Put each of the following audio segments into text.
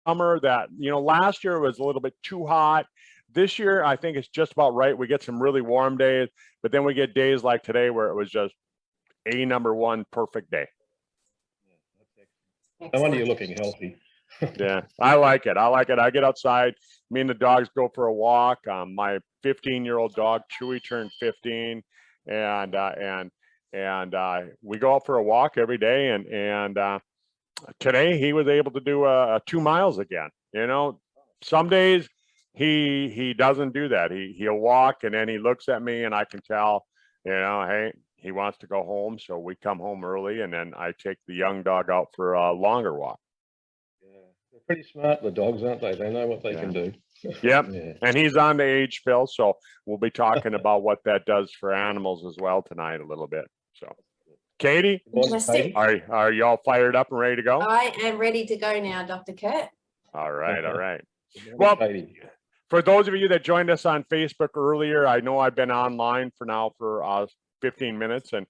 summer that, last year was a little bit too hot. This year, I think it's just about right. We get some really warm days, but then we get days like today where it was just a number one perfect day. No wonder you're looking healthy. Yeah, I like it. I get outside. Me and the dogs go for a walk. My 15-year-old dog Chewy turned 15, and we go out for a walk every day. And today he was able to do 2 miles again. Some days he doesn't do that. He'll walk and then he looks at me and I can tell, hey, he wants to go home. So we come home early and then I take the young dog out for a longer walk. They're pretty smart, the dogs, aren't they? They know what they can do. Yep. Yeah. And he's on the age pill, so we'll be talking about what that does for animals as well tonight a little bit. So, Katie, are you all fired up and ready to go? I am ready to go now, Dr. Kurt. All right. Well, for those of you that joined us on Facebook earlier, I know I've been online for 15 minutes and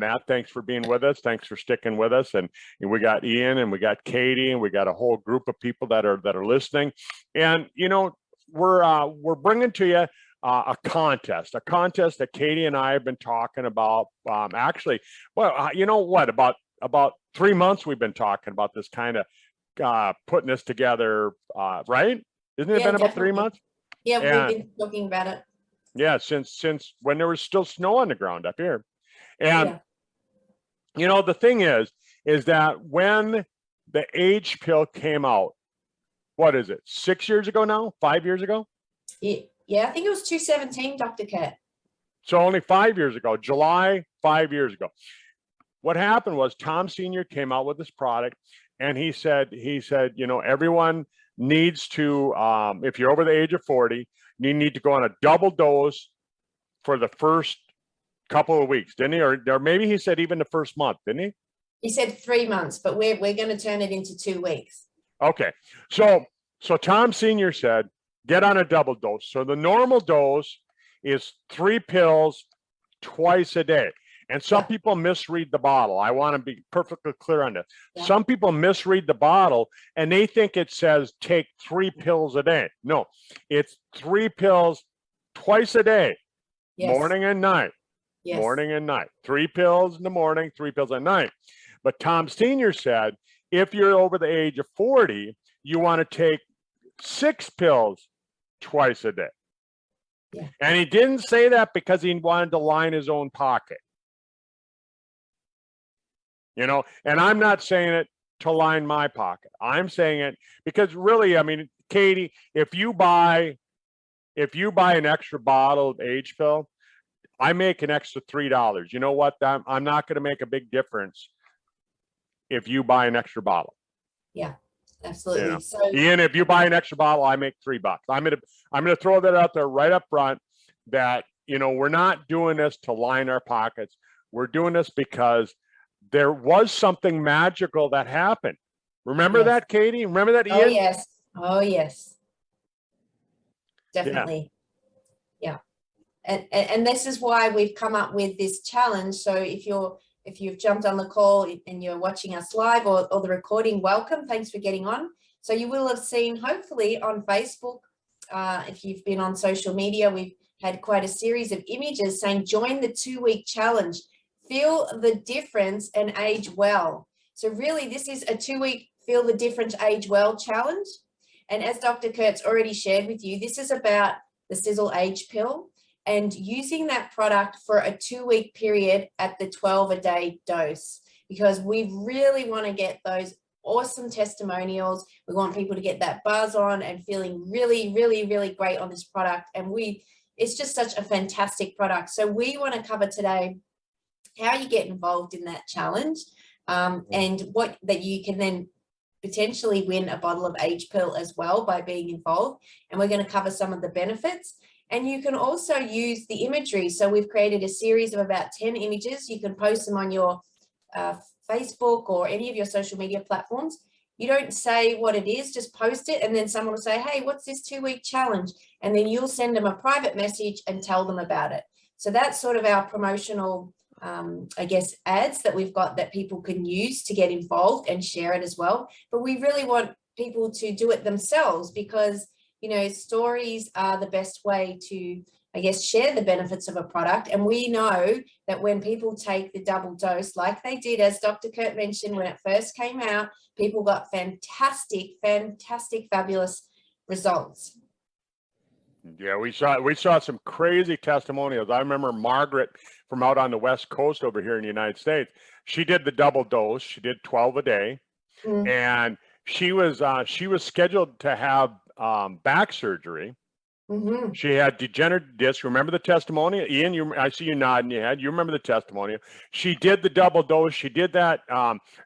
that. Thanks for being with us. Thanks for sticking with us. And we got Ian and we got Katie and we got a whole group of people that are listening. And we're bringing to you a contest that Katie and I have been talking about. Actually, well, about 3 months we've been talking about this kind of putting this together, right? Isn't it been about 3 months? Yeah, we've been talking about it. Yeah, since when there was still snow on the ground up here. And the thing is that when the age pill came out, what is it, 6 years ago now, 5 years ago? Yeah, I think it was 2017, Dr. Kurt. So only 5 years ago, July, 5 years ago. What happened was Tom Sr. came out with this product and he said, everyone needs to, if you're over the age of 40, you need to go on a double dose for the first couple of weeks, didn't he? Or maybe he said even the first month, didn't he? He said 3 months, but we're going to turn it into 2 weeks. Okay. So Tom Sr. said, get on a double dose. So the normal dose is 3 pills twice a day. And some people misread the bottle. I want to be perfectly clear on this. Yeah. Some people misread the bottle and they think it says take 3 pills a day. No, it's 3 pills twice a day, morning and night, morning and night. 3 pills in the morning, 3 pills at night. But Tom Sr. said, if you're over the age of 40, you want to take 6 pills twice a day. Yeah. And he didn't say that because he wanted to line his own pocket. And I'm not saying it to line my pocket. I'm saying it because really, I mean, Katie, if you buy an extra bottle of age pill, I make an extra $3. You know what? I'm not going to make a big difference if you buy an extra bottle. Yeah, absolutely. So Ian, if you buy an extra bottle, I make $3. I'm gonna throw that out there right up front that, we're not doing this to line our pockets. We're doing this because there was something magical that happened. Remember that, Katie? Remember that, Ian? Oh, yes. Oh, yes. Definitely. Yeah. And this is why we've come up with this challenge. So if you've jumped on the call and you're watching us live or the recording, welcome. Thanks for getting on. So you will have seen, hopefully, on Facebook, if you've been on social media, we've had quite a series of images saying, join the 2-week challenge. Feel the difference and age well. So really, this is a 2-week Feel the Difference, Age Well challenge. And as Dr. Kurt's already shared with you, this is about the Sizzle Age Pill and using that product for a 2-week period at the 12-a-day dose, because we really want to get those awesome testimonials. We want people to get that buzz on and feeling really, really, really great on this product. And it's just such a fantastic product. So we want to cover today how you get involved in that challenge, and that you can then potentially win a bottle of age pill as well by being involved. And we're going to cover some of the benefits. And you can also use the imagery. So we've created a series of about 10 images. You can post them on your Facebook or any of your social media platforms. You don't say what it is, just post it. And then someone will say, hey, what's this 2-week challenge? And then you'll send them a private message and tell them about it. So that's sort of our promotional I guess, ads that we've got that people can use to get involved and share it as well. But we really want people to do it themselves, because, you know, stories are the best way to, I guess, share the benefits of a product. And we know that when people take the double dose, like they did, as Dr. Kurt mentioned, when it first came out, people got fantastic, fabulous results. Yeah, we saw some crazy testimonials. I remember Margaret from out on the West Coast over here in the United States. She did the double dose. She did 12 a day, and she was scheduled to have back surgery. She had degenerative disc. Remember the testimony, Ian? I see you nodding your head. You remember the testimony. She did the double dose. She did that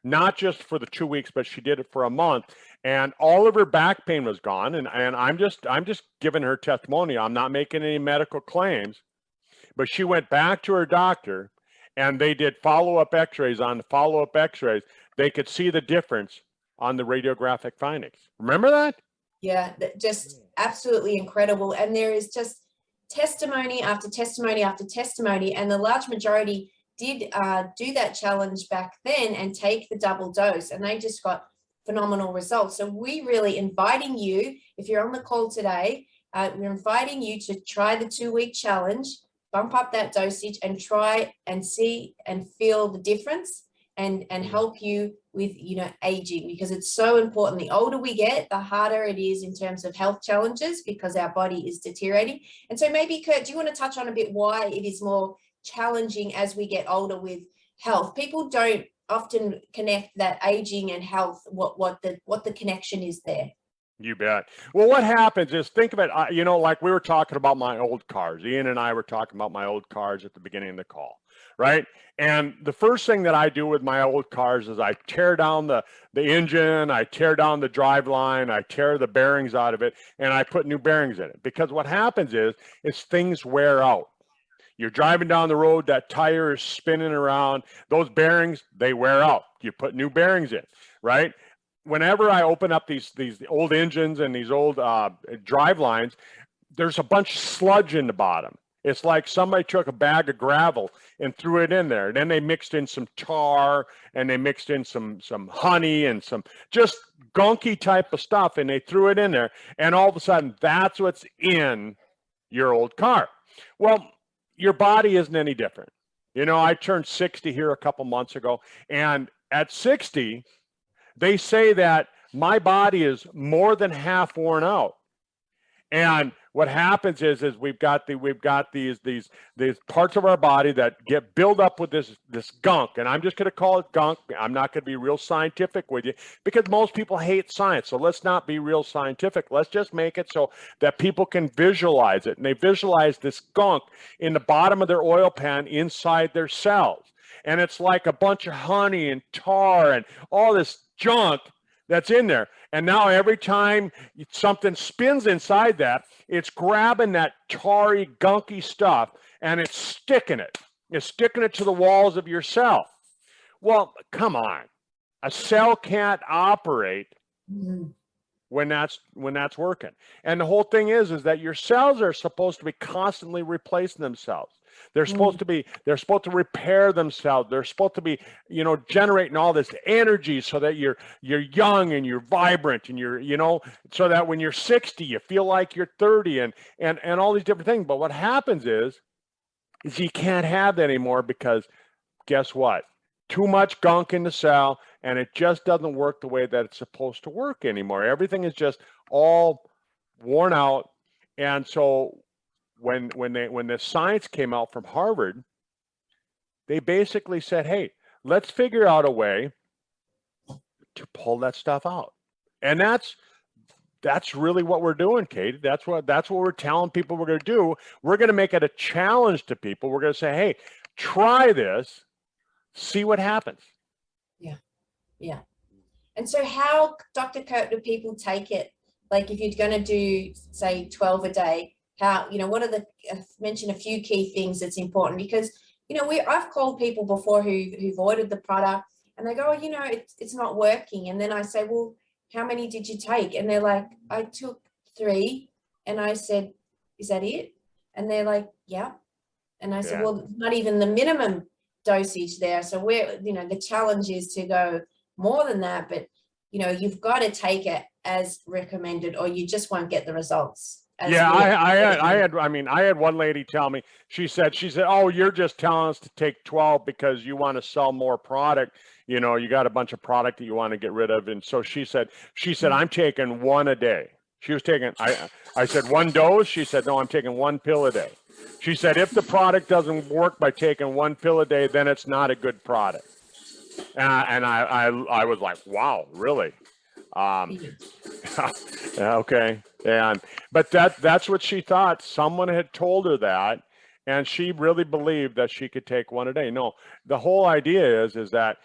not just for the 2 weeks, but she did it for a month. And all of her back pain was gone. And I'm just giving her testimony. I'm not making any medical claims. But she went back to her doctor, and they did follow-up X-rays. On the follow-up X-rays, they could see the difference on the radiographic findings. Remember that? Yeah, just absolutely incredible. And there is just testimony after testimony after testimony. And the large majority did do that challenge back then and take the double dose, and they just got phenomenal results. So we really inviting you, if you're on the call today, we're inviting you to try the 2-week challenge, bump up that dosage, and try and see and feel the difference, and help you with, you know, aging, because it's so important. The older we get, the harder it is in terms of health challenges, because our body is deteriorating. And so maybe, Kurt, do you want to touch on a bit why it is more challenging as we get older with health? People don't often connect that aging and health, what the connection is there. You bet. Well, what happens is, think of it, you know, like we were talking about my old cars. Ian and I were talking about my old cars at the beginning of the call, right? And the first thing that I do with my old cars is I tear down the engine, I tear down the drive line, I tear the bearings out of it, and I put new bearings in it. Because what happens is things wear out. You're driving down the road, that tire is spinning around, those bearings, they wear out. You put new bearings in, right? Whenever I open up these old engines and these old drive lines, there's a bunch of sludge in the bottom. It's like somebody took a bag of gravel and threw it in there. And then they mixed in some tar, and they mixed in some honey and some just gunky type of stuff, and they threw it in there. And all of a sudden, that's what's in your old car. Well, your body isn't any different. You know, I turned 60 here a couple months ago, and at 60, they say that my body is more than half worn out. And what happens is we've got these parts of our body that get built up with this gunk, and I'm just going to call it gunk. I'm not going to be real scientific with you, because most people hate science. So let's not be real scientific. Let's just make it so that people can visualize it, and they visualize this gunk in the bottom of their oil pan inside their cells. And it's like a bunch of honey and tar and all this junk that's in there. And now every time something spins inside that, it's grabbing that tarry, gunky stuff, and it's sticking it. It's sticking it to the walls of your cell. Well, come on. A cell can't operate when that's working. And the whole thing is that your cells are supposed to be constantly replacing themselves. They're supposed to repair themselves. They're supposed to be, you know, generating all this energy so that you're young and you're vibrant, and you're, you know, so that when you're 60, you feel like you're 30, and all these different things. But what happens is you can't have that anymore, because guess what? Too much gunk in the cell, and it just doesn't work the way that it's supposed to work anymore. Everything is just all worn out. And so when the science came out from Harvard, they basically said, hey, let's figure out a way to pull that stuff out. And that's really what we're doing, Katie. That's what we're telling people we're going to do. We're going to make it a challenge to people. We're going to say, hey, try this, see what happens. Yeah. And so how, Dr. Kurt, do people take it? Like, if you're going to do, say, 12 a day, how, you know, what are the, mention a few key things that's important, because, you know, I've called people before who've ordered the product, and they go, oh, you know, it's not working. And then I say, well, how many did you take? And they're like, I took 3. And I said, is that it? And they're like, yeah. And I said, well, not even the minimum dosage there. So we're, you know, the challenge is to go more than that, but, you know, you've got to take it as recommended, or you just won't get the results. Yeah, I had one lady tell me, she said, oh, you're just telling us to take 12 because you want to sell more product. You know, you got a bunch of product that you want to get rid of. And so she said, I'm taking one a day. She was taking, I said, one dose. She said, no, I'm taking one pill a day. She said, if the product doesn't work by taking one pill a day, then it's not a good product. And I was like, wow, really? Okay. But that's what she thought. Someone had told her that, and she really believed that she could take one a day. No, the whole idea is that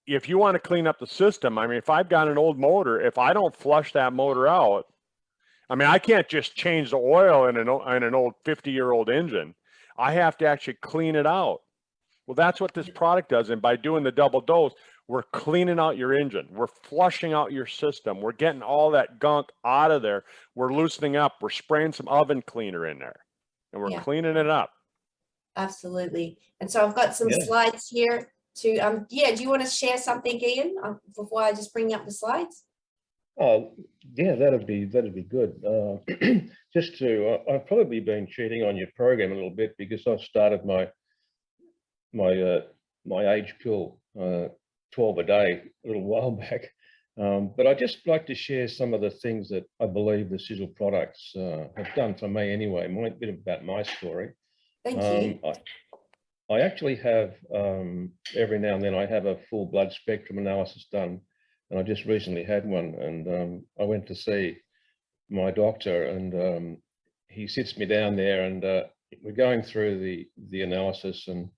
if you want to clean up the system, I mean, if I've got an old motor, if I don't flush that motor out, I mean, I can't just change the oil in an old 50-year-old engine. I have to actually clean it out. Well, that's what this product does. And by doing the double dose, we're cleaning out your engine. We're flushing out your system. We're getting all that gunk out of there. We're loosening up. We're spraying some oven cleaner in there, and we're cleaning it up. Absolutely. And so I've got some slides here to, do you want to share something, Ian, before I just bring up the slides? Oh, yeah, that'd be good. Just to, I've probably been cheating on your program a little bit because I've started my age pill 12 a day a little while back. But I'd just like to share some of the things that I believe the Sizzle products have done for me anyway. A bit about my story. Thank you. I actually have, every now and then I have a full blood spectrum analysis done. And I just recently had one, and I went to see my doctor, and he sits me down there, and we're going through the analysis, and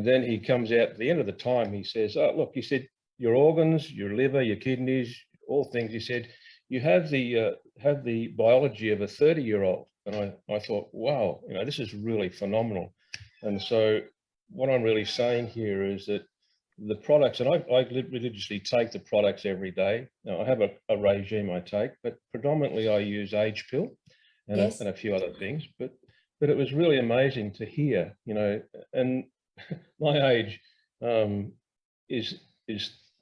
then he comes out at the end of the time. He says, "Oh, look," he said, "your organs, your liver, your kidneys, all things." He said, "You have the biology of a 30-year-old." And I thought, wow, you know, this is really phenomenal. And so what I'm really saying here is that the products, and I religiously take the products every day. Now, I have a regime I take, but predominantly I use age pill and, and a few other things. But it was really amazing to hear, you know, and my age is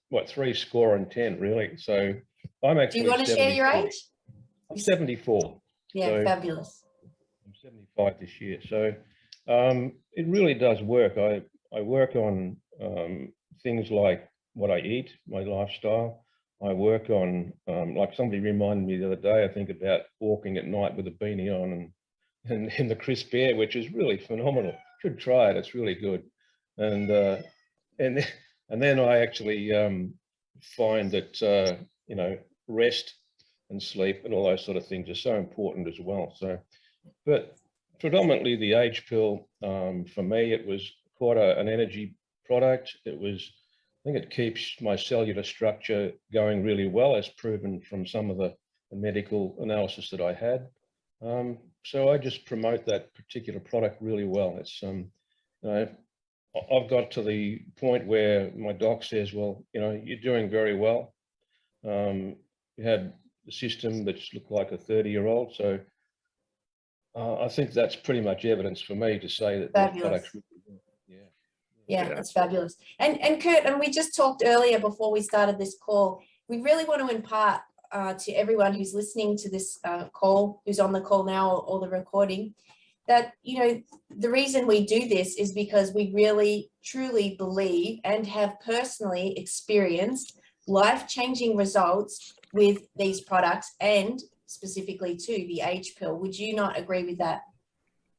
what, 70 really. So I'm actually. Do you want to share your age? I'm 74. Yeah, so fabulous. I'm 75 this year. So it really does work. I work on things like what I eat, my lifestyle. I work on, like somebody reminded me the other day, I think, about walking at night with a beanie on and in the crisp air, which is really phenomenal. Should try it. It's really good. And then I actually find that you know, rest and sleep and all those sort of things are so important as well. So, but predominantly the age pill, for me, it was quite an energy product. It was, I think it keeps my cellular structure going really well, as proven from some of the medical analysis that I had. So I just promote that particular product really well. It's, you know, I've got to the point where my doc says, well, you know, you're doing very well. You had the system that's looked like a 30-year-old. So I think that's pretty much evidence for me to say that the products really work. Yeah, that's fabulous. And Kurt, and we just talked earlier before we started this call, we really want to impart to everyone who's listening to this call, who's on the call now or the recording, that, you know, the reason we do this is because we really truly believe and have personally experienced life-changing results with these products, and specifically to the age pill. Would you not agree with that?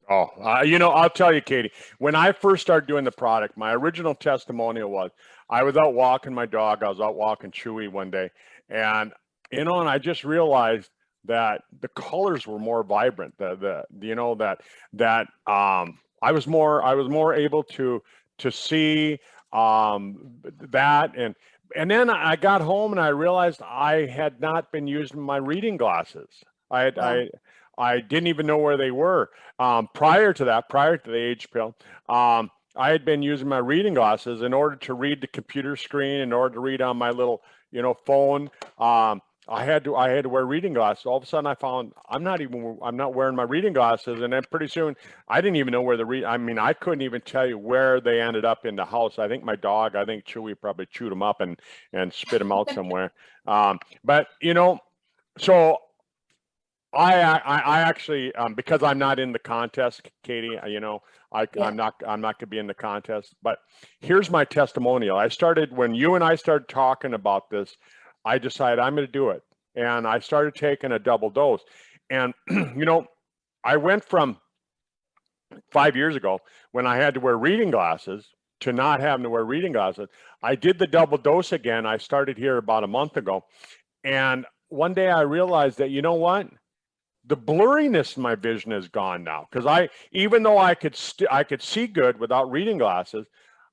Oh, you know, I'll tell you, Katie, when I first started doing the product, my original testimonial was I was out walking my dog. I was out walking Chewy one day, and, you know, and I just realized that the colors were more vibrant. You know, that I was more able to see that, and then I got home and I realized I had not been using my reading glasses. I didn't even know where they were. Prior to the age pill, I had been using my reading glasses in order to read the computer screen, in order to read on my little, you know, phone. I had to wear reading glasses. All of a sudden I found I'm not wearing my reading glasses. And then pretty soon I didn't even know where I couldn't even tell you where they ended up in the house. I think Chewy probably chewed them up and spit them out somewhere. But, you know, So I actually, because I'm not in the contest, Katie, you know, Yeah. I'm not gonna be in the contest, but here's my testimonial. I started, when you and I started talking about this, I decided I'm gonna do it. And I started taking a double dose. And, you know, I went from 5 years ago when I had to wear reading glasses to not having to wear reading glasses. I did the double dose again. I started here about a month ago. And one day I realized that, you know what? The blurriness in my vision is gone now, because even though I could see good without reading glasses,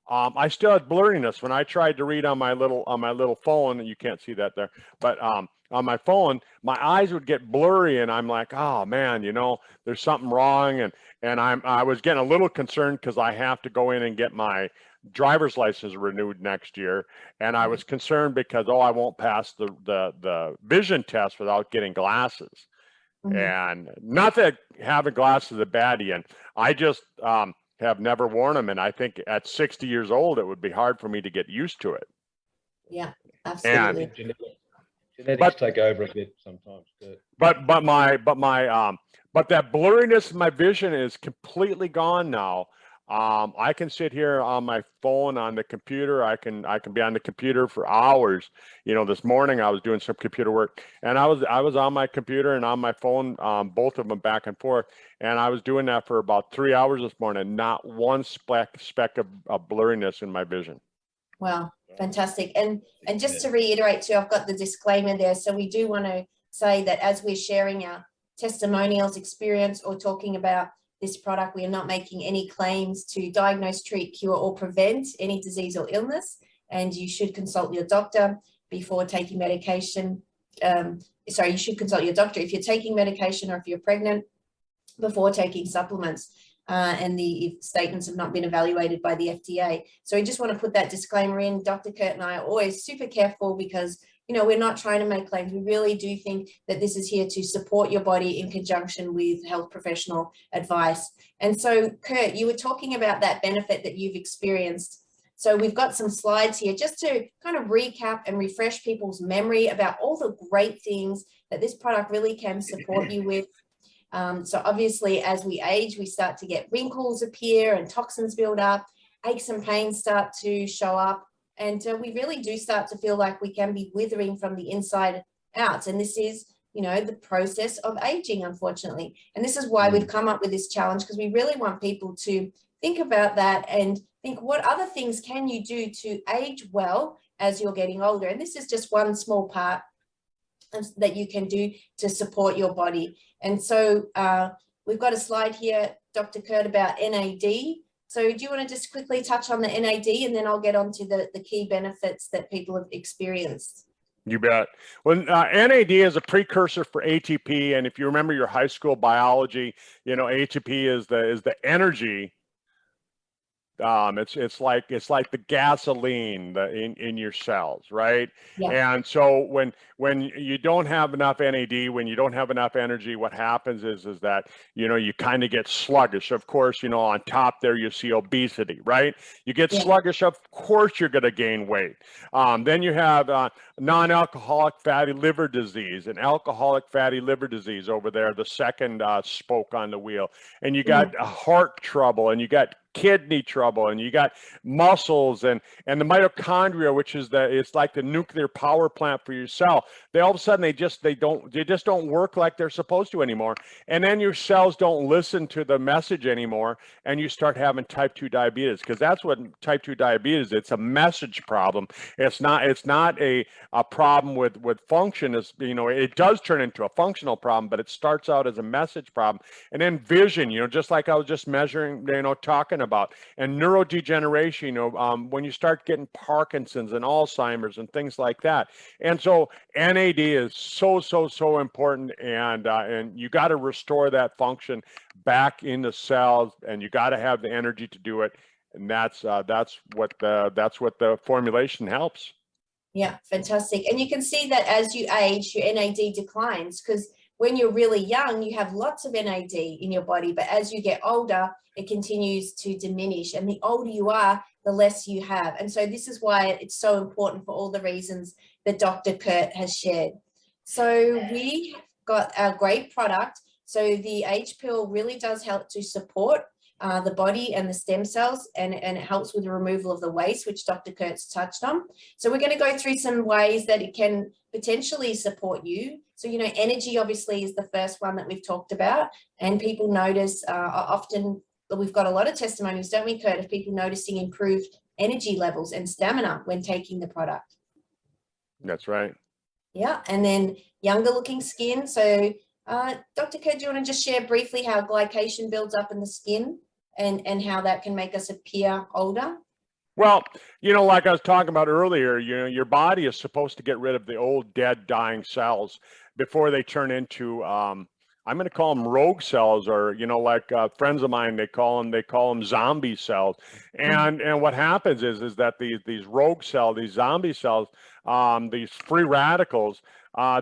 I still had blurriness when I tried to read on my little phone. And you can't see that there, but on my phone, my eyes would get blurry, and I'm like, oh man, you know, there's something wrong, and I was getting a little concerned because I have to go in and get my driver's license renewed next year, and I was concerned because I won't pass the vision test without getting glasses. And not that having glasses is a bad, Ian. I just have never worn them. And I think at 60 years old, it would be hard for me to get used to it. Yeah, And, absolutely. Genetics take over a bit sometimes. but that blurriness in my vision is completely gone now. I can sit here on my phone, on the computer. I can be on the computer for hours. You know, this morning I was doing some computer work, and I was on my computer and on my phone, both of them back and forth. And I was doing that for about 3 hours this morning. Not one speck of blurriness in my vision. Wow, fantastic. And just to reiterate too, I've got the disclaimer there. So we do want to say that as we're sharing our testimonials, experience, or talking about this product, we are not making any claims to diagnose, treat, cure, or prevent any disease or illness. And you should consult your doctor before taking medication. You should consult your doctor if you're taking medication or if you're pregnant before taking supplements. And the statements have not been evaluated by the FDA. So we just want to put that disclaimer in. Dr. Kurt and I are always super careful because, you know, we're not trying to make claims. We really do think that this is here to support your body in conjunction with health professional advice. And so, Kurt, you were talking about that benefit that you've experienced. So we've got some slides here just to kind of recap and refresh people's memory about all the great things that this product really can support you with. So obviously, as we age, we start to get wrinkles appear and toxins build up, aches and pains start to show up, and we really do start to feel like we can be withering from the inside out. And this is, you know, the process of aging, unfortunately. And this is why we've come up with this challenge, because we really want people to think about that and think, what other things can you do to age well as you're getting older? And this is just one small part that you can do to support your body. And so we've got a slide here, Dr. Kurt, about NAD. So do you want to just quickly touch on the NAD, and then I'll get on to the key benefits that people have experienced? You bet. Well, NAD is a precursor for ATP. And if you remember your high school biology, you know, ATP is the energy. It's like the gasoline in your cells, right? Yeah. And so when you don't have enough NAD, when you don't have enough energy, what happens is that, you know, you kind of get sluggish. Of course, you know, on top there you see obesity, right? You get sluggish, of course you're going to gain weight. Then you have non-alcoholic fatty liver disease and alcoholic fatty liver disease over there, the second spoke on the wheel. And you got heart trouble, and you got kidney trouble, and you got muscles and the mitochondria, which is it's like the nuclear power plant for your cell. They all of a sudden they just don't work like they're supposed to anymore. And then your cells don't listen to the message anymore, and you start having type 2 diabetes, because that's what type 2 diabetes is. It's a message problem. It's not a problem with function. Is, you know, it does turn into a functional problem, but it starts out as a message problem. And then vision, you know, just like I was just measuring, you know, talking about, and neurodegeneration, you know, when you start getting Parkinson's and Alzheimer's and things like that. And so NAD is so important, and you got to restore that function back in the cells, and you got to have the energy to do it. And that's what the formulation helps. Yeah, fantastic. And you can see that as you age, your NAD declines, because when you're really young, you have lots of NAD in your body, but as you get older, it continues to diminish. And the older you are, the less you have. And so this is why it's so important for all the reasons that Dr. Kurt has shared. So we got a great product. So the H pill really does help to support the body and the stem cells, and it helps with the removal of the waste, which Dr. Kurtz touched on. So we're going to go through some ways that it can potentially support you. So, you know, energy obviously is the first one that we've talked about, and people notice often, we've got a lot of testimonies, don't we, Kurt, of people noticing improved energy levels and stamina when taking the product. That's right. Yeah, and then younger looking skin. So Dr. Kurt, do you want to just share briefly how glycation builds up in the skin and how that can make us appear older? Well, you know, like I was talking about earlier, you know, your body is supposed to get rid of the old, dead, dying cells before they turn into, I'm going to call them rogue cells, or, you know, like friends of mine, they call them zombie cells. And what happens is that these rogue cells, these zombie cells, these free radicals,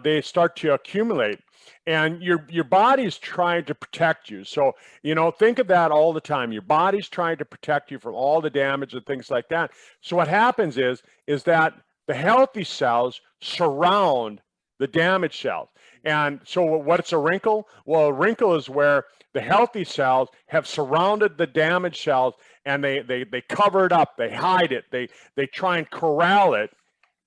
they start to accumulate. And your body's trying to protect you. So, you know, think of that all the time. Your body's trying to protect you from all the damage and things like that. So what happens is that the healthy cells surround the damaged cells. And so what's a wrinkle? Well, a wrinkle is where the healthy cells have surrounded the damaged cells, and they cover it up, they hide it, they try and corral it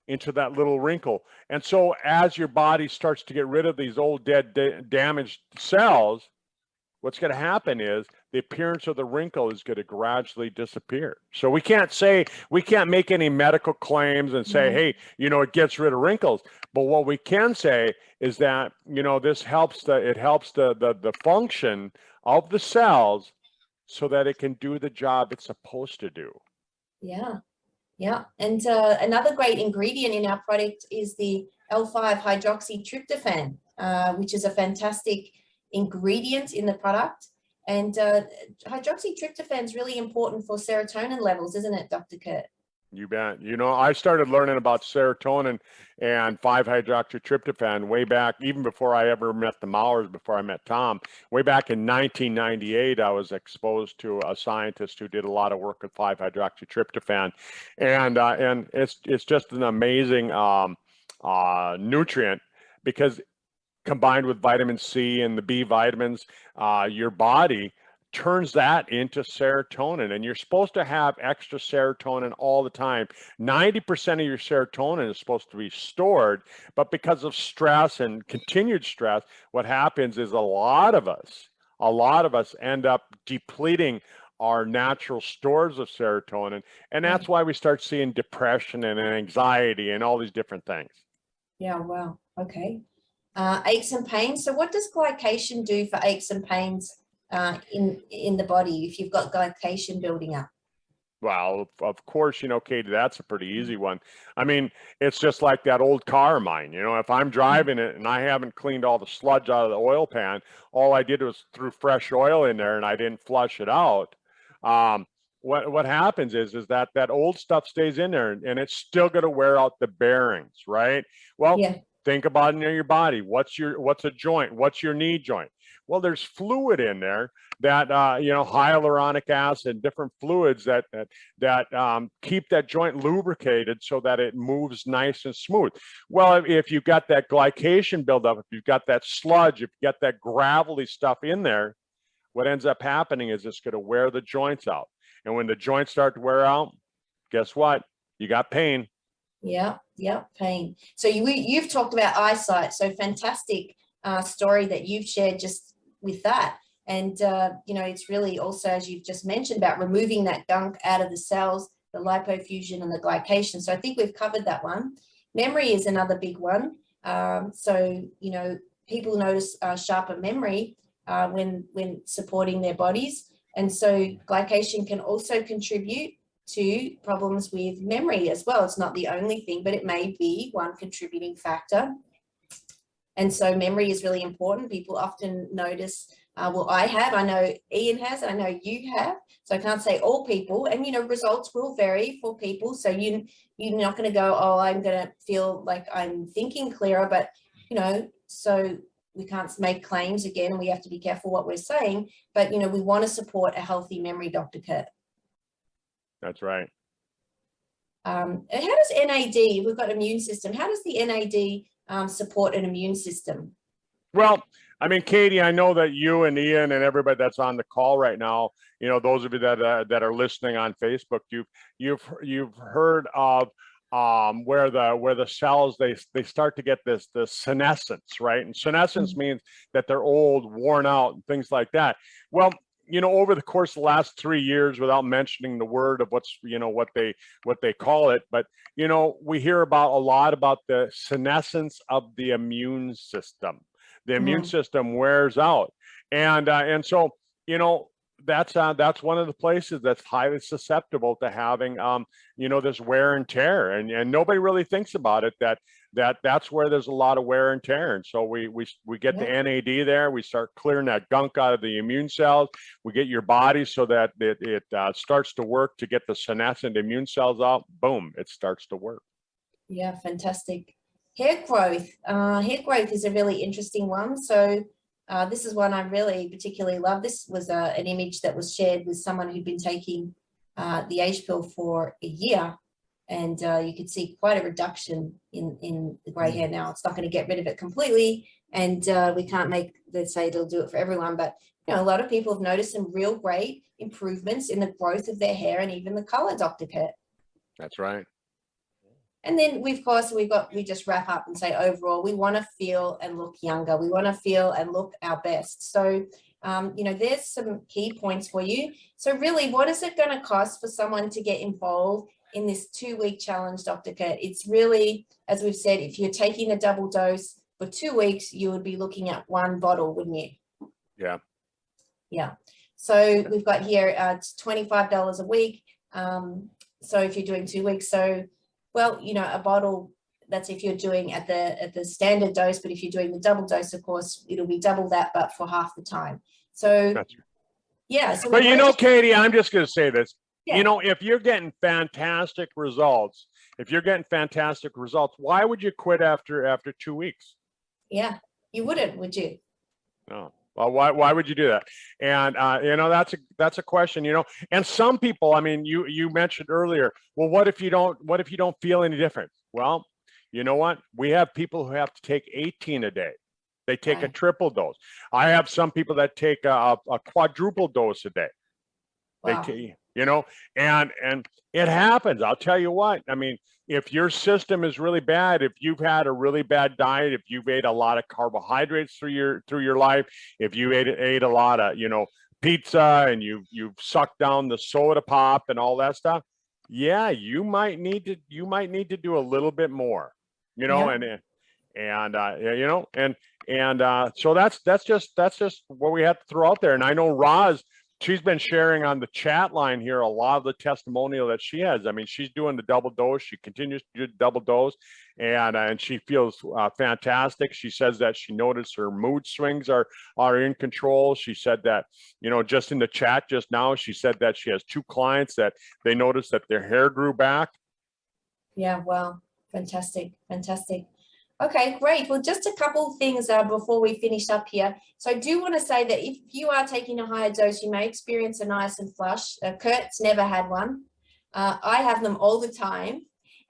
into that little wrinkle. And so as your body starts to get rid of these old, dead, damaged cells, what's going to happen is the appearance of the wrinkle is going to gradually disappear. So we can't make any medical claims and say, hey, you know, it gets rid of wrinkles. But what we can say is that, you know, this helps the function of the cells so that it can do the job it's supposed to do. Yeah. Yeah, and another great ingredient in our product is the L5-hydroxytryptophan, which is a fantastic ingredient in the product. And hydroxytryptophan is really important for serotonin levels, isn't it, Dr. Kurt? You bet. You know, I started learning about serotonin and 5-hydroxytryptophan way back, even before I ever met the Mauers, before I met Tom. Way back in 1998, I was exposed to a scientist who did a lot of work with 5-hydroxytryptophan, and it's just an amazing nutrient, because combined with vitamin C and the B vitamins, your body turns that into serotonin, and you're supposed to have extra serotonin all the time. 90% of your serotonin is supposed to be stored, but because of stress and continued stress, what happens is a lot of us end up depleting our natural stores of serotonin, and that's why we start seeing depression and anxiety and all these different things. Yeah, wow. Okay. Aches and pains. So what does glycation do for aches and pains in the body if you've got glycation building up? Well, of course, you know, Katie, that's a pretty easy one. I mean, it's just like that old car of mine. You know, if I'm driving it and I haven't cleaned all the sludge out of the oil pan, all I did was threw fresh oil in there and I didn't flush it out. What happens is that old stuff stays in there, and it's still going to wear out the bearings, right? Well, yeah. Think about it in your body. What's a joint? What's your knee joint? Well, there's fluid in there that you know, hyaluronic acid, different fluids that keep that joint lubricated so that it moves nice and smooth. Well, if you've got that glycation buildup, if you've got that sludge, if you've got that gravelly stuff in there, what ends up happening is it's going to wear the joints out. And when the joints start to wear out, guess what? You got pain. Yeah, pain. So you've talked about eyesight. So fantastic story that you've shared just with that. And, you know, it's really also, as you've just mentioned, about removing that gunk out of the cells, the lipofuscin and the glycation. So I think we've covered that one. Memory is another big one. So, you know, people notice sharper memory when supporting their bodies. And so glycation can also contribute to problems with memory as well. It's not the only thing, but it may be one contributing factor. And so memory is really important. People often notice, well, I know Ian has, and I know you have, so I can't say all people, and, you know, results will vary for people. So you're not going to go, oh, I'm going to feel like I'm thinking clearer, but, you know, so we can't make claims again, and we have to be careful what we're saying, but, you know, we want to support a healthy memory, Dr. Kurt. That's right. And how does NAD, we've got immune system, how does the NAD support an immune system. Well, I mean, Katie, I know that you and Ian and everybody that's on the call right now, you know, those of you that are listening on Facebook, you've heard of where the cells they start to get this senescence, right? And senescence means that they're old, worn out, and things like that. Well, you know, over the course of the last 3 years, without mentioning the word of what's, you know, what they call it, but you know, we hear about a lot about the senescence of the immune system. The immune system wears out, and so, you know, that's one of the places that's highly susceptible to having you know, this wear and tear, and nobody really thinks about it, that's where there's a lot of wear and tear. And so we get the NAD there, we start clearing that gunk out of the immune cells, we get your body so that it starts to work to get the senescent immune cells out. Boom, it starts to work. Yeah, fantastic. Hair growth. Hair growth is a really interesting one. So this is one I really particularly love. This was an image that was shared with someone who'd been taking the age pill for a year, and you could see quite a reduction in the grey hair. Now, it's not going to get rid of it completely, and we can't let's say it'll do it for everyone, but you know, a lot of people have noticed some real great improvements in the growth of their hair and even the color, Dr. Kurt. That's right. And then we just wrap up and say, overall, we want to feel and look younger. We want to feel and look our best. So, you know, there's some key points for you. So really, what is it going to cost for someone to get involved in this 2-week challenge, Dr. Kurt? It's really, as we've said, if you're taking the double dose for 2 weeks, you would be looking at 1 bottle, wouldn't you? Yeah. Yeah. So we've got here, it's $25 a week. So if you're doing 2 weeks, so, well, you know, a bottle, that's if you're doing at the standard dose, but if you're doing the double dose, of course, it'll be double that, but for half the time. So, yeah. So but you know, Katie, I'm just going to say this. Yeah. You know, if you're getting fantastic results, why would you quit after 2 weeks? Yeah, you wouldn't, would you? No. Well, why would you do that? And you know, that's a question, you know. And some people, I mean, you mentioned earlier, well, what if you don't feel any different? Well, you know what? We have people who have to take 18 a day. They take a triple dose. I have some people that take a quadruple dose a day. Wow. You know, and it happens. I'll tell you what. I mean, if your system is really bad, if you've had a really bad diet, if you've ate a lot of carbohydrates through your life, if you ate a lot of, you know, pizza, and you've sucked down the soda pop and all that stuff, yeah, you might need to do a little bit more, you know. Yeah. You know, and so that's just what we have to throw out there. And I know Roz, she's been sharing on the chat line here a lot of the testimonial that she has. I mean, she's doing the double dose. She continues to do the double dose, and she feels fantastic. She says that she noticed her mood swings are in control. She said that, you know, just in the chat just now, she said that she has 2 clients that they noticed that their hair grew back. Yeah, well, fantastic, fantastic. Okay, great. Well, just a couple of things before we finish up here. So I do want to say that if you are taking a higher dose, you may experience a nice and flush. Kurt's never had one. I have them all the time.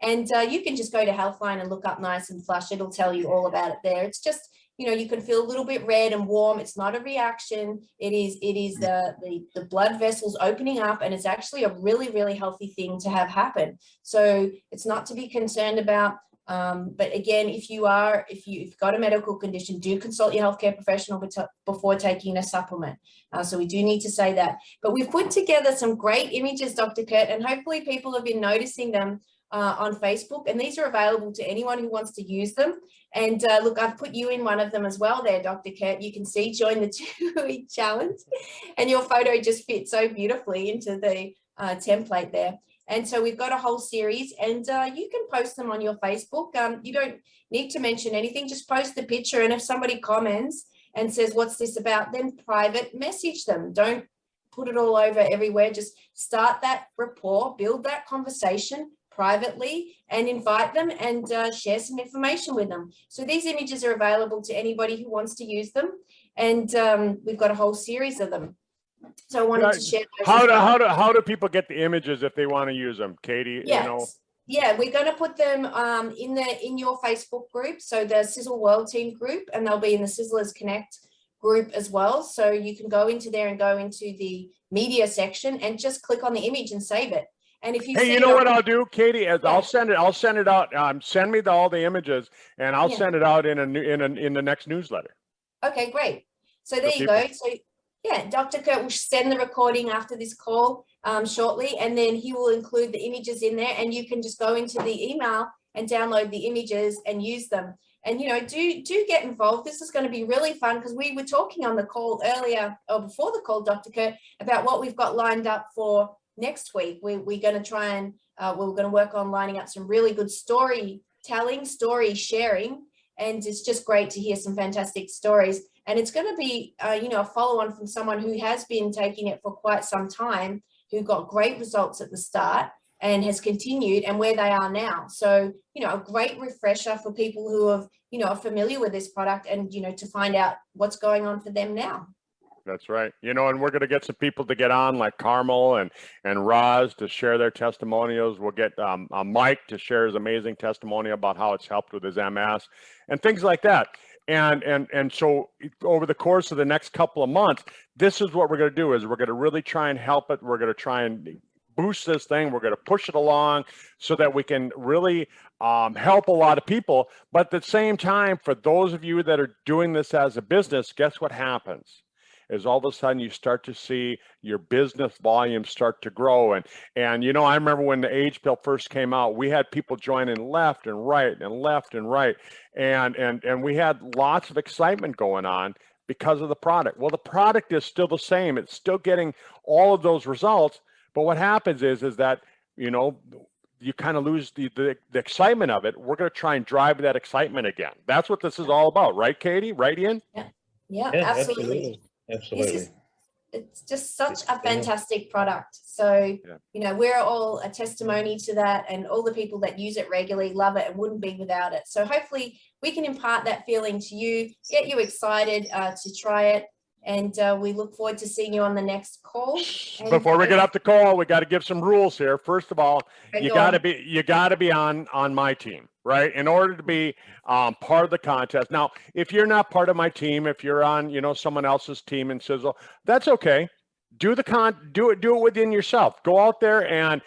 And you can just go to Healthline and look up nice and flush. It'll tell you all about it there. It's just, you know, you can feel a little bit red and warm. It's not a reaction. It is the blood vessels opening up, and it's actually a really, really healthy thing to have happen. So it's not to be concerned about. But again, if you've got a medical condition, do consult your healthcare professional before taking a supplement. So we do need to say that. But we've put together some great images, Dr. Kurt, and hopefully people have been noticing them on Facebook, and these are available to anyone who wants to use them. And look, I've put you in one of them as well there, Dr. Kurt. You can see, join the 2-week challenge, and your photo just fits so beautifully into the template there. And so we've got a whole series, and you can post them on your Facebook. You don't need to mention anything, just post the picture. And if somebody comments and says, what's this about, then private message them. Don't put it all over everywhere. Just start that rapport, build that conversation privately, and invite them and share some information with them. So these images are available to anybody who wants to use them. And we've got a whole series of them. So I wanted to share those. How do people get the images if they want to use them, Katie? Yes. You know? Yeah, we're going to put them in your Facebook group, so the Sizzle World Team group, and they'll be in the Sizzlers Connect group as well. So you can go into there and go into the media section and just click on the image and save it. And if you Hey, see you it know on- what I'll do, Katie? Is Yeah. I'll send it out. Send me all the images, and I'll Yeah. send it out in the next newsletter. Okay, great. So there For you go. So yeah, Dr. Kurt will send the recording after this call shortly, and then he will include the images in there, and you can just go into the email and download the images and use them. And, you know, do get involved. This is going to be really fun, because we were talking on the call earlier, or before the call, Dr. Kurt, about what we've got lined up for next week. We're going to try and we're going to work on lining up some really good storytelling, story sharing, and it's just great to hear some fantastic stories. And it's going to be, you know, a follow on from someone who has been taking it for quite some time, who got great results at the start and has continued, and where they are now. So, you know, a great refresher for people who have, you know, are familiar with this product, and, you know, to find out what's going on for them now. That's right. You know, and we're going to get some people to get on, like Carmel and Roz, to share their testimonials. We'll get Mike to share his amazing testimony about how it's helped with his MS and things like that. And so over the course of the next couple of months, this is what we're going to do, is we're going to really try and help it. We're going to try and boost this thing. We're going to push it along so that we can really help a lot of people. But at the same time, for those of you that are doing this as a business, guess what happens? Is all of a sudden you start to see your business volume start to grow. And you know, I remember when the age pill first came out, we had people joining left and right and left and right. And we had lots of excitement going on because of the product. Well, the product is still the same. It's still getting all of those results. But what happens is that, you know, you kind of lose the excitement of it. We're going to try and drive that excitement again. That's what this is all about. Right, Katie? Right, Ian? Yeah, Yeah, absolutely. absolutely. It's just such a fantastic product. So, you know, we're all a testimony to that, and all the people that use it regularly love it and wouldn't be without it. So hopefully we can impart that feeling to you, get you excited to try it. And we look forward to seeing you on the next call. And before we get up the call, we got to give some rules here. First of all, you got to be on my team, right? In order to be part of the contest. Now, if you're not part of my team, if you're on, you know, someone else's team in Sizzle, that's okay. Do it within yourself. Go out there and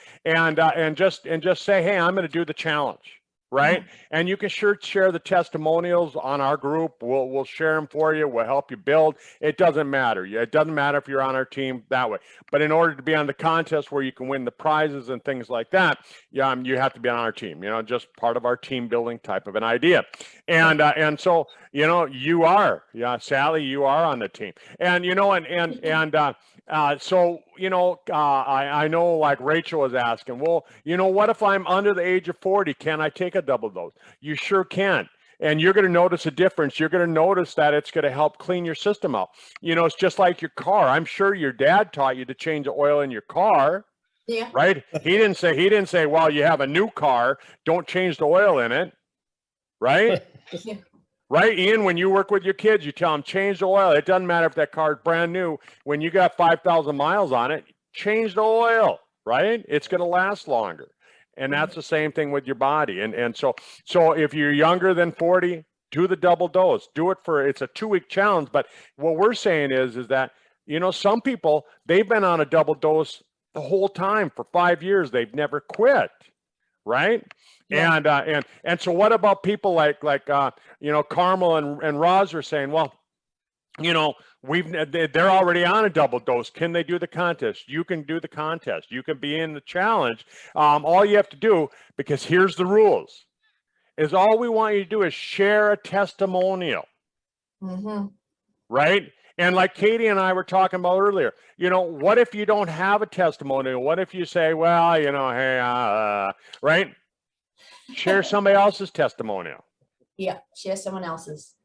just say, hey, I'm going to do the challenge. Right. And you can sure share the testimonials on our group. We'll share them for you. We'll help you build. It doesn't matter. It doesn't matter if you're on our team that way. But in order to be on the contest where you can win the prizes and things like that, you have to be on our team, you know, just part of our team building type of an idea. And so, you know, you are, Sally, you are on the team. And, you know, so, you know, I know, like Rachel was asking, well, you know, what if I'm under the age of 40? Can I take a double dose? You sure can. And you're going to notice a difference. You're going to notice that it's going to help clean your system out. You know, it's just like your car. I'm sure your dad taught you to change the oil in your car. Yeah. Right. He didn't say, well, you have a new car, don't change the oil in it. Right. Yeah. Right, Ian, when you work with your kids, you tell them, change the oil. It doesn't matter if that car is brand new. When you got 5,000 miles on it, change the oil, right? It's going to last longer. And that's the same thing with your body. And so if you're younger than 40, do the double dose. Do it it's a 2-week challenge. But what we're saying is that, you know, some people, they've been on a double dose the whole time for 5 years. They've never quit, right? Yeah. And so what about people like you know, Carmel and Roz are saying, well, you know, they're already on a double dose. Can they do the contest? You can do the contest. You can be in the challenge. All you have to do, because here's the rules, is all we want you to do is share a testimonial. Right? And like Katie and I were talking about earlier, you know, what if you don't have a testimonial? What if you say, well, you know, hey, right? Share somebody else's testimonial. Yeah, share someone else's.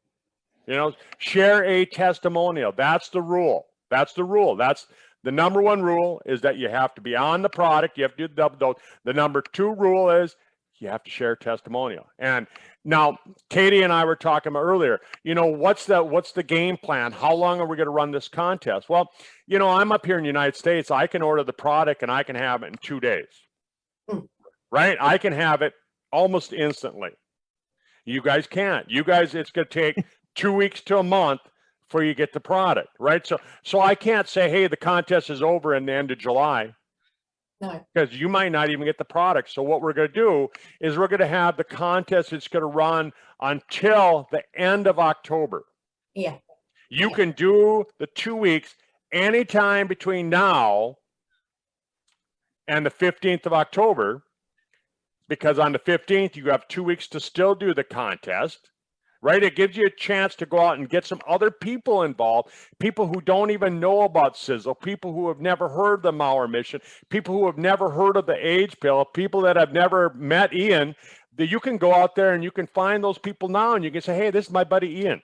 You know, share a testimonial. That's the rule. That's the rule. That's the number one rule, is that you have to be on the product. You have to do the double dose. The number 2 rule is you have to share a testimonial. And now, Katie and I were talking about earlier, you know, what's the game plan? How long are we going to run this contest? Well, you know, I'm up here in the United States. I can order the product and I can have it in 2 days. right? I can have it almost instantly. You guys can't. You guys, it's going to take 2 weeks to a month before you get the product, right? So I can't say, hey, the contest is over in the end of July. No. Because you might not even get the product. So what we're going to do is we're going to have the contest. It's going to run until the end of October. Yeah. You Yeah. can do the 2 weeks anytime between now and the 15th of October, because on the 15th, you have 2 weeks to still do the contest, right? It gives you a chance to go out and get some other people involved, people who don't even know about Sizzle, people who have never heard the Mauer mission, people who have never heard of the age pill, people that have never met Ian. That you can go out there and you can find those people now and you can say, hey, this is my buddy Ian.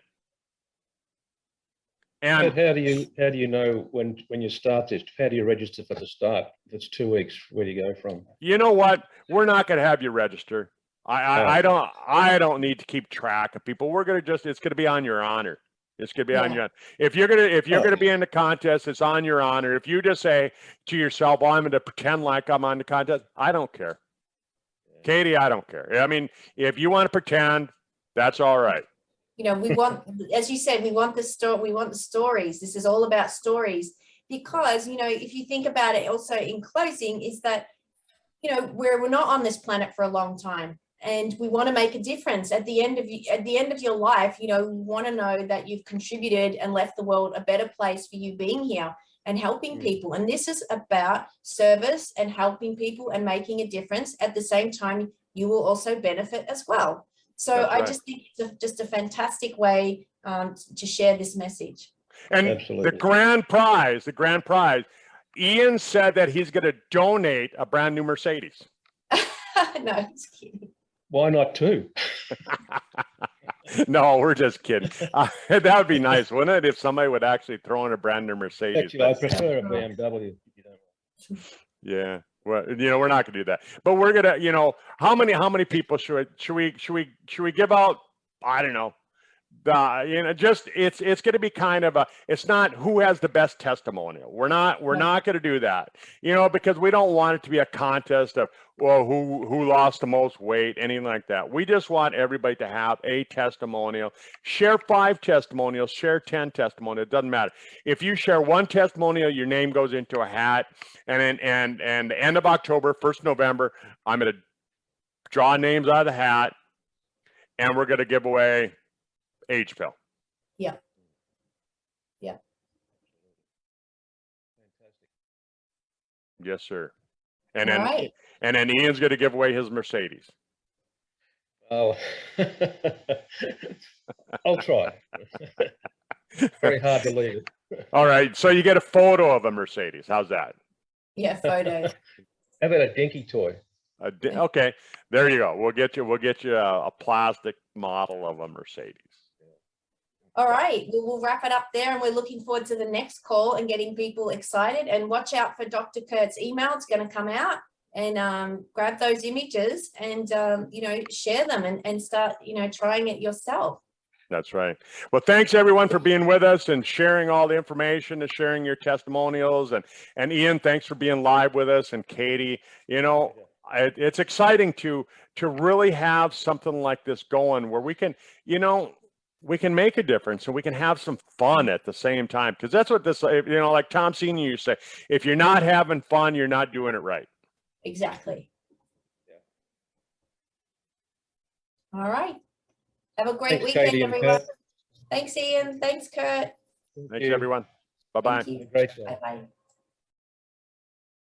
And how do you know when you start this? How do you register for the start? If it's 2 weeks, where do you go from? you know what? We're not going to have you register. I don't need to keep track of people. We're going to it's going to be on your honor. It's going to be on your honor. If you're going to be in the contest, it's on your honor. If you just say to yourself, well, I'm going to pretend like I'm on the contest, I don't care. Katie, I don't care. I mean, if you want to pretend, that's all right. You know, we want, as you said, we want the stories. This is all about stories, because, you know, if you think about it also in closing, is that, you know, we're not on this planet for a long time, and we want to make a difference at the end of your life. You know, we want to know that you've contributed and left the world a better place for you being here and helping people. And this is about service and helping people and making a difference. At the same time, you will also benefit as well. So That's right. I just think it's just a fantastic way to share this message. And Absolutely. the grand prize, Ian said that he's going to donate a brand new Mercedes. No, just kidding. Why not two? No, we're just kidding. That would be nice, wouldn't it? If somebody would actually throw in a brand new Mercedes. Actually, I prefer a BMW. If you don't. Yeah. Well, you know, we're not going to do that, but we're going to, you know, how many people should we give out? I don't know. You know, just it's going to be kind of it's not who has the best testimonial. We're not going to do that, you know, because we don't want it to be a contest of, well, who lost the most weight, anything like that. We just want everybody to have a testimonial. Share 5 testimonials, share 10 testimonials. It doesn't matter. If you share 1 testimonial, your name goes into a hat. And the end of October, 1st November, I'm going to draw names out of the hat, and we're going to give away age pill. Yeah. Yeah. Fantastic. Yes, sir. And All then right. and then Ian's going to give away his Mercedes. Oh, I'll try. Very hard to leave it. All right. So you get a photo of a Mercedes. How's that? Yeah, photo. How about a dinky toy? Okay. There you go. We'll get you a plastic model of a Mercedes. All right, we'll wrap it up there, and we're looking forward to the next call and getting people excited. And watch out for Dr. Kurt's email. It's going to come out, and grab those images and, you know, share them and start, you know, trying it yourself. That's right. Well, thanks everyone for being with us and sharing all the information and sharing your testimonials. And Ian, thanks for being live with us. And Katie, you know, it's exciting to really have something like this going where we can, you know, we can make a difference and we can have some fun at the same time. Because that's what this, you know, like Tom Senior used to say, if you're not having fun, you're not doing it right. Exactly. All right. Have a great Thanks, weekend, Katie and everyone. Kurt. Thanks, Ian. Thanks, Kurt. Thanks, everyone. Bye-bye. Thank you. Great job. Bye-bye.